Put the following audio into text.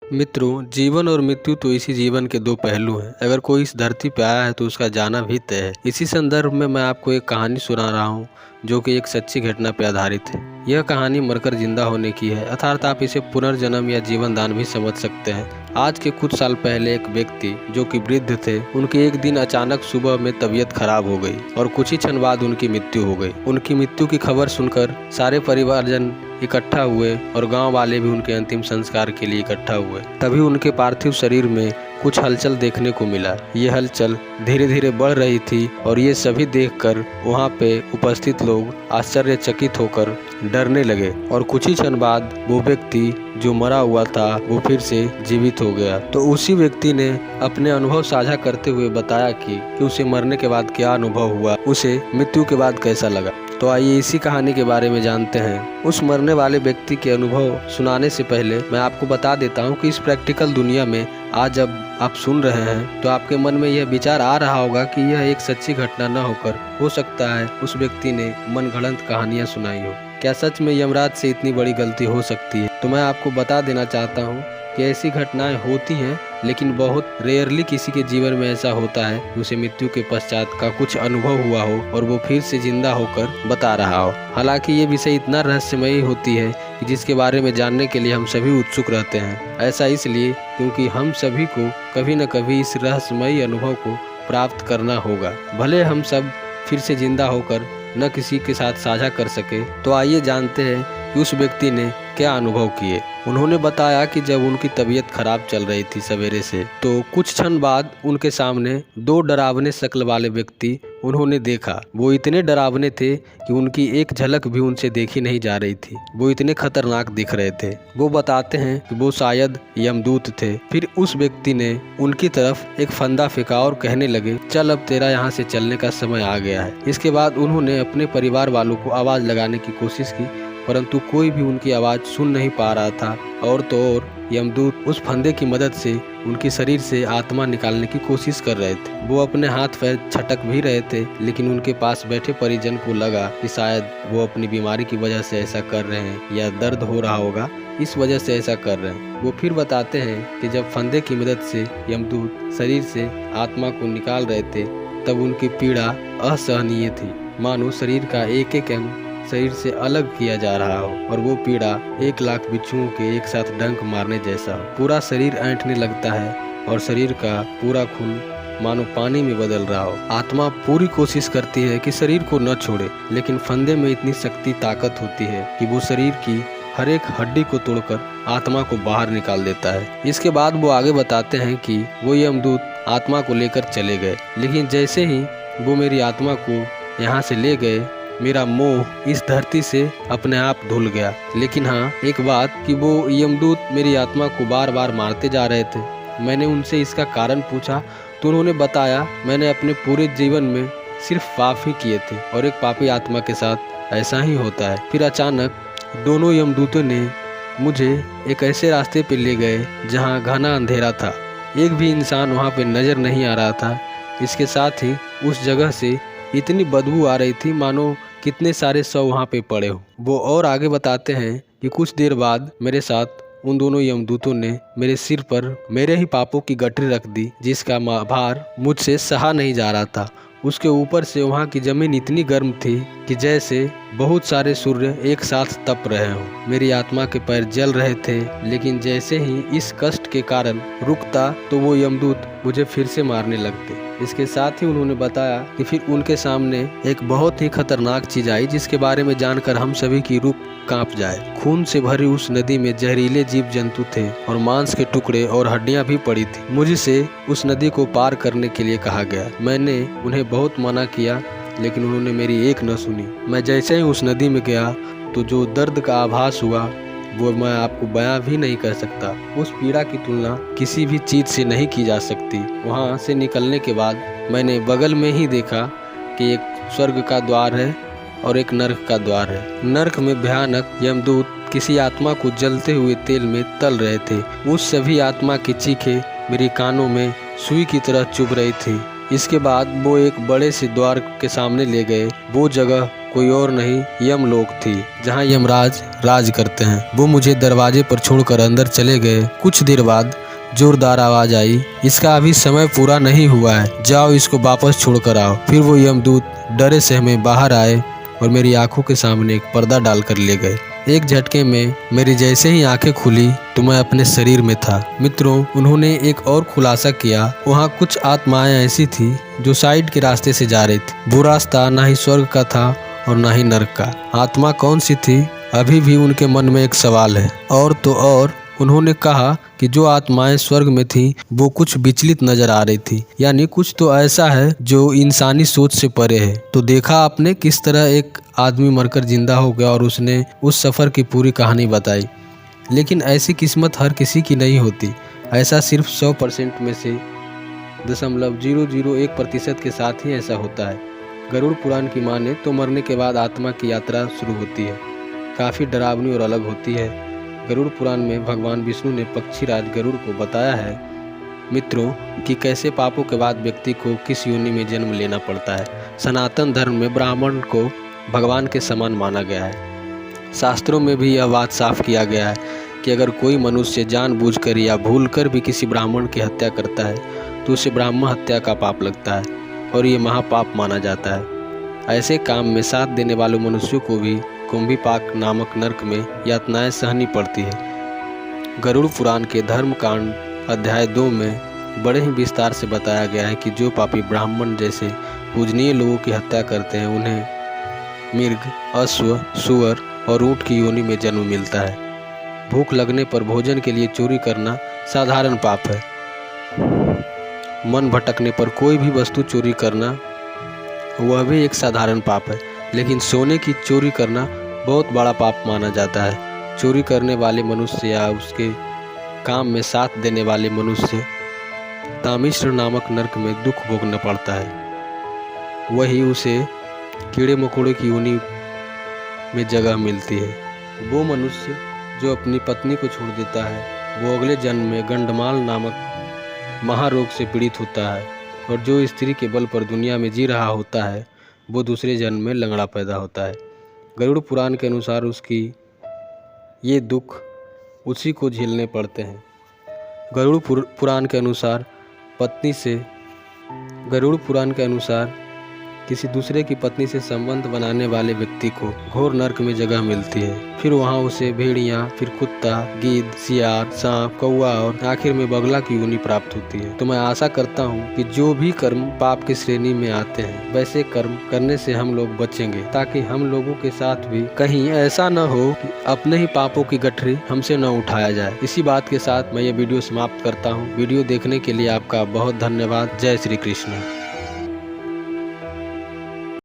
मित्रों, जीवन और मृत्यु तो इसी जीवन के दो पहलू हैं। अगर कोई इस धरती पे आया है तो उसका जाना भी तय है। इसी संदर्भ में मैं आपको एक कहानी सुना रहा हूँ जो कि एक सच्ची घटना पर आधारित है। यह कहानी मरकर जिंदा होने की है, अर्थात आप इसे पुनर्जन्म या जीवन दान भी समझ सकते हैं। आज के कुछ साल पहले एक व्यक्ति जो कि वृद्ध थे, उनके एक दिन अचानक सुबह में तबीयत खराब हो गई और कुछ ही क्षण बाद उनकी मृत्यु हो गई। उनकी मृत्यु की खबर सुनकर सारे परिवारजन इकट्ठा हुए और गांव वाले भी उनके अंतिम संस्कार के लिए इकट्ठा हुए। तभी उनके पार्थिव शरीर में कुछ हलचल देखने को मिला। ये हलचल धीरे धीरे बढ़ रही थी और ये सभी देखकर वहाँ पे उपस्थित लोग आश्चर्यचकित होकर डरने लगे और कुछ ही क्षण बाद वो व्यक्ति जो मरा हुआ था वो फिर से जीवित हो गया। तो उसी व्यक्ति ने अपने अनुभव साझा करते हुए बताया कि उसे मरने के बाद क्या अनुभव हुआ, उसे मृत्यु के बाद कैसा लगा। तो आइए इसी कहानी के बारे में जानते हैं। उस मरने वाले व्यक्ति के अनुभव सुनाने से पहले मैं आपको बता देता हूं कि इस प्रैक्टिकल दुनिया में आज जब आप सुन रहे हैं तो आपके मन में यह विचार आ रहा होगा कि यह एक सच्ची घटना न होकर हो सकता है उस व्यक्ति ने मनगढ़ंत कहानियां सुनाई हो। क्या सच में यमराज से इतनी बड़ी गलती हो सकती है? तो मैं आपको बता देना चाहता हूँ कि ऐसी घटनाएं होती हैं, लेकिन बहुत रेयरली किसी के जीवन में ऐसा होता है कि उसे मृत्यु के पश्चात का कुछ अनुभव हुआ हो और वो फिर से जिंदा होकर बता रहा हो। हालांकि ये विषय इतना रहस्यमयी होती है कि जिसके बारे में जानने के लिए हम सभी उत्सुक रहते हैं। ऐसा इसलिए क्योंकि हम सभी को कभी न कभी इस रहस्यमयी अनुभव को प्राप्त करना होगा, भले हम सब फिर से जिंदा होकर न किसी के साथ साझा कर सके। तो आइए जानते हैं कि उस व्यक्ति ने क्या अनुभव किए। उन्होंने बताया कि जब उनकी तबीयत खराब चल रही थी सवेरे से, तो कुछ क्षण बाद उनके सामने दो डरावने शक्ल वाले व्यक्ति उन्होंने देखा। वो इतने डरावने थे कि उनकी एक झलक भी उनसे देखी नहीं जा रही थी। वो इतने खतरनाक दिख रहे थे। वो बताते हैं कि वो शायद यमदूत थे। फिर उस व्यक्ति ने उनकी तरफ एक फंदा फेंका और कहने लगे, चल अब तेरा यहाँ से चलने का समय आ गया है। इसके बाद उन्होंने अपने परिवार वालों को आवाज लगाने की कोशिश की, परंतु कोई भी उनकी आवाज़ सुन नहीं पा रहा था। और तो और यमदूत उस फंदे की मदद से उनके शरीर से आत्मा निकालने की कोशिश कर रहे थे। वो अपने हाथ पैर छटक भी रहे थे, लेकिन उनके पास बैठे परिजन को लगा कि शायद वो अपनी बीमारी की वजह से ऐसा कर रहे हैं या दर्द हो रहा होगा, इस वजह से ऐसा कर रहे हैं। वो फिर बताते हैं कि जब फंदे की मदद से यमदूत शरीर से आत्मा को निकाल रहे थे, तब उनकी पीड़ा असहनीय थी, मानो शरीर का एक एक अंग शरीर से अलग किया जा रहा हो और वो पीड़ा 1,00,000 बिच्छुओं के एक साथ डंक मारने जैसा हो। पूरा शरीर ऐंठने लगता है और शरीर का पूरा खून मानो पानी में बदल रहा हो। आत्मा पूरी कोशिश करती है कि शरीर को न छोड़े, लेकिन फंदे में इतनी शक्ति ताकत होती है कि वो शरीर की हर एक हड्डी को तोड़कर आत्मा को बाहर निकाल देता है। इसके बाद वो आगे बताते हैं कि वो यमदूत आत्मा को लेकर चले गए, लेकिन जैसे ही वो मेरी आत्मा को यहाँ से ले गए, मेरा मोह इस धरती से अपने आप धुल गया। लेकिन हाँ, एक बात कि वो यमदूत मेरी आत्मा को बार बार मारते जा रहे थे। मैंने उनसे इसका कारण पूछा तो उन्होंने बताया, मैंने अपने पूरे जीवन में सिर्फ पाप ही किए थे और एक पापी आत्मा के साथ ऐसा ही होता है। फिर अचानक दोनों यमदूतों ने मुझे एक ऐसे रास्ते पे ले गए जहाँ घना अंधेरा था, एक भी इंसान वहाँ पे नज़र नहीं आ रहा था। इसके साथ ही उस जगह से इतनी बदबू आ रही थी मानो कितने सारे शव वहाँ पे पड़े हो। वो और आगे बताते हैं कि कुछ देर बाद मेरे साथ उन दोनों यमदूतों ने मेरे सिर पर मेरे ही पापों की गठरी रख दी, जिसका भार मुझसे सहा नहीं जा रहा था। उसके ऊपर से वहाँ की जमीन इतनी गर्म थी कि जैसे बहुत सारे सूर्य एक साथ तप रहे हों। मेरी आत्मा के पैर जल रहे थे, लेकिन जैसे ही इस कष्ट के कारण रुकता तो वो यमदूत मुझे फिर से मारने लगते। इसके साथ ही उन्होंने बताया कि फिर उनके सामने एक बहुत ही खतरनाक चीज आई, जिसके बारे में जानकर हम सभी की रूह कांप जाए। खून से भरी उस नदी में जहरीले जीव जंतु थे और मांस के टुकड़े और हड्डियां भी पड़ी थी। मुझसे उस नदी को पार करने के लिए कहा गया। मैंने उन्हें बहुत मना किया, लेकिन उन्होंने मेरी एक न सुनी। मैं जैसे ही उस नदी में गया तो जो दर्द का आभास हुआ वो मैं आपको बयां भी नहीं कर सकता। उस पीड़ा की तुलना किसी भी चीज से नहीं की जा सकती। वहां से निकलने के बाद मैंने बगल में ही देखा कि एक स्वर्ग का द्वार है और एक नर्क का द्वार है। नर्क में भयानक यमदूत किसी आत्मा को जलते हुए तेल में तल रहे थे। उस सभी आत्मा की चीखें मेरे कानों में सुई की तरह चुभ रही थी। इसके बाद वो एक बड़े से द्वार के सामने ले गए। वो जगह कोई और नहीं यमलोक थी, जहाँ यमराज राज करते हैं। वो मुझे दरवाजे पर छोड़कर अंदर चले गए। कुछ देर बाद जोरदार आवाज आई, इसका अभी समय पूरा नहीं हुआ है, जाओ इसको वापस छोड़कर आओ। फिर वो यमदूत डरे सहमे बाहर आए और मेरी आंखों के सामने एक पर्दा डालकर ले गए। एक झटके में मेरी जैसे ही आंखें खुली तो मैं अपने शरीर में था। मित्रों, उन्होंने एक और खुलासा किया, वहाँ कुछ आत्माएं ऐसी थी जो साइड के रास्ते से जा रही थी। वो रास्ता ना ही स्वर्ग का था और ना ही नरक का। आत्मा कौन सी थी, अभी भी उनके मन में एक सवाल है। और तो और उन्होंने कहा कि जो आत्माएं स्वर्ग में थीं वो कुछ विचलित नजर आ रही थी, यानी कुछ तो ऐसा है जो इंसानी सोच से परे है। तो देखा आपने किस तरह एक आदमी मरकर जिंदा हो गया और उसने उस सफ़र की पूरी कहानी बताई। लेकिन ऐसी किस्मत हर किसी की नहीं होती। ऐसा सिर्फ 100% में से 0.001% के साथ ही ऐसा होता है। गरुड़ पुराण की माने तो मरने के बाद आत्मा की यात्रा शुरू होती है। काफ़ी डरावनी और अलग होती है। गरुड़ पुराण में भगवान विष्णु ने पक्षीराज गरुड़ को बताया है मित्रों कि कैसे पापों के बाद व्यक्ति को किस योनि में जन्म लेना पड़ता है। सनातन धर्म में ब्राह्मण को भगवान के समान माना गया है। शास्त्रों में भी यह बात साफ किया गया है कि अगर कोई मनुष्य जानबूझकर या भूलकर भी किसी ब्राह्मण की हत्या करता है तो उसे ब्राह्मण हत्या का पाप लगता है और ये महापाप माना जाता है। ऐसे काम में साथ देने वाले मनुष्यों को भी कुंभीपाक नामक नरक में यातनाएं सहनी पड़ती है। गरुड़ पुराण के धर्मकांड अध्याय 2 में बड़े ही विस्तार से बताया गया है कि जो पापी ब्राह्मण जैसे पूजनीय लोगों की हत्या करते हैं उन्हें मृग, अश्व, सूअर और ऊंट की योनि में जन्म मिलता है। भूख लगने पर भोजन के लिए चोरी करना साधारण पाप है। मन भटकने पर कोई भी वस्तु चोरी करना वह भी एक साधारण पाप है। लेकिन सोने की चोरी करना बहुत बड़ा पाप माना जाता है। चोरी करने वाले मनुष्य या उसके काम में साथ देने वाले मनुष्य तामिश्र नामक नरक में दुख भोगना पड़ता है। वही उसे कीड़े मकोड़े की योनि में जगह मिलती है। वो मनुष्य जो अपनी पत्नी को छोड़ देता है वो अगले जन्म में गंडमाल नामक महारोग से पीड़ित होता है, और जो स्त्री के बल पर दुनिया में जी रहा होता है वो दूसरे जन्म में लंगड़ा पैदा होता है। गरुड़ पुराण के अनुसार उसकी ये दुख उसी को झेलने पड़ते हैं। गरुड़ पुराण के अनुसार किसी दूसरे की पत्नी से संबंध बनाने वाले व्यक्ति को घोर नरक में जगह मिलती है। फिर वहाँ उसे भेड़िया, फिर कुत्ता, गिद्ध, सियार, सांप, कौवा और आखिर में बगला की योनि प्राप्त होती है। तो मैं आशा करता हूँ कि जो भी कर्म पाप की श्रेणी में आते हैं वैसे कर्म करने से हम लोग बचेंगे, ताकि हम लोगों के साथ भी कहीं ऐसा न हो कि अपने ही पापों की गठरी हमसे न उठाया जाए। इसी बात के साथ मैं ये वीडियो समाप्त करता हूँ। वीडियो देखने के लिए आपका बहुत धन्यवाद। जय श्री कृष्ण।